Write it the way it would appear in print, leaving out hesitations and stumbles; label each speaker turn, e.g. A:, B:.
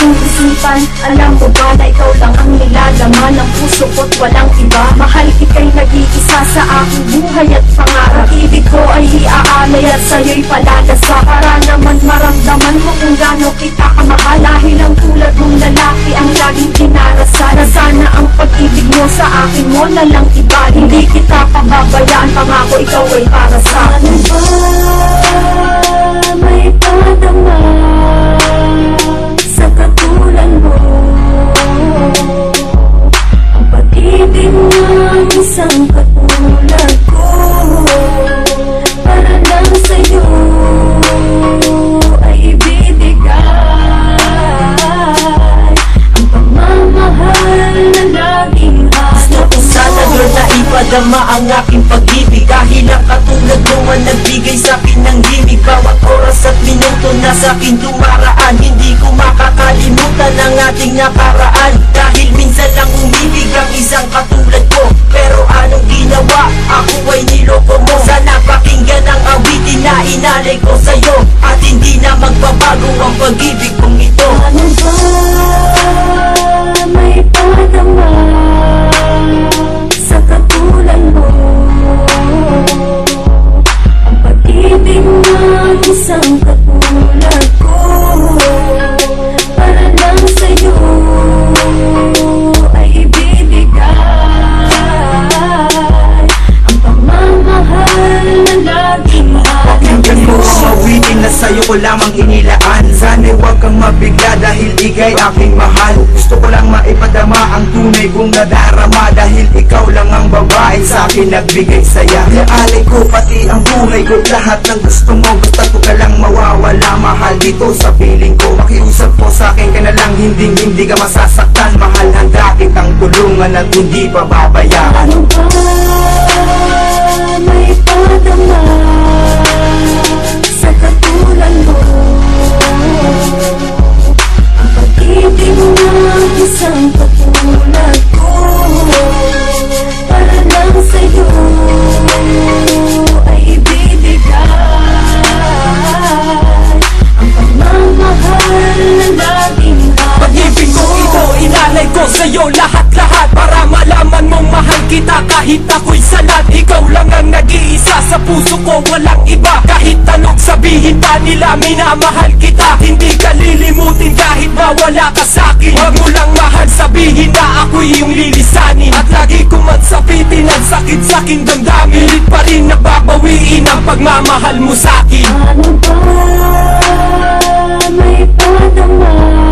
A: aking isipan. Alam mo ba na ikaw lang ang nilalaman ng puso ko't walang iba. Mahal ika'y nag-iisa sa aking buhay at pangarap. Ibig ko ay iaalay at sa'yo'y palalasa, para naman maramdaman mo kung gaano kita kamahal. Dahil ang tulad mong lalaki ang laging dinarasal, na sana ang pag-ibig mo sa akin mo na lang iba. Hindi kita pababayaan, pangako ikaw ay para sa akin. Ano ba may padama sa katulad mo? Ang pag-ibig ng isang katulad ko, para lang sa'yo ay ibibigay ang pagmamahal na laging hanap mo.
B: Sana Lord na ipadama ang aking pag-ibig, dahil ang katulad mo ang nagbigay sa'kin ng himig. Bawat oras at minuto na sa'kin dumaraan, hindi ko makakalimutan ang ating nakaraan. Dahil minsan lang umibig ang isang katulad ko, pero anong ginawa? Ako ay niloko mo. Sana pakinggan ang awitin na inalay ko sa'yo, at hindi na magbabago ang pag-ibig kong ito.
A: Ano ba may padama sa katulad mo? Ang pag-ibig ng isang katulad ko, para lang sa'yo ay ibibigay ang pagmamahal na laging
C: Pakinggan mo ang awitin na sa'yo ko lamang inilaan. Sana'y huwag kang mabigla dahil ika'y aking mahal. Gusto ko lang maipadama ang tunay kong nadarama, dahil ikaw lang ang babae sa'kin nagbigay saya. Iaalay ko pati ang buhay ko, lahat ng gusto mo. Basta ko ka lang mawawala, mahal dito sa piling ko. Makiusap po sa'kin ka na lang, hindi ka masasaktan. Mahal, handa kitang tulungan at hindi pa babayaan.
A: Ano ba may padama sa katulad mo? Ang pag-ibig ng isang katulad ko, para lang sa'yo ay ibibigay ang pagmamahal na laging
B: Pag-ibig ko ito, inalay ko sa'yo lahat-lahat, para malaman mong mahal kita kahit ako'y salat. Ikaw lang ang nag-iisa sa puso ko, walang iba. Kahit anong sabihin pa nila, minamahal kita. Hindi ka lilimutin kahit mawala ka sa'kin. Huwag mo lang mahal sabihin na ako'y iyong lilisanin, at lagi ko man sapitin ang sakit sa'king damdamin. Pilit pa rin nababawiin ang pagmamahal mo sa'kin.
A: Ano ba may padama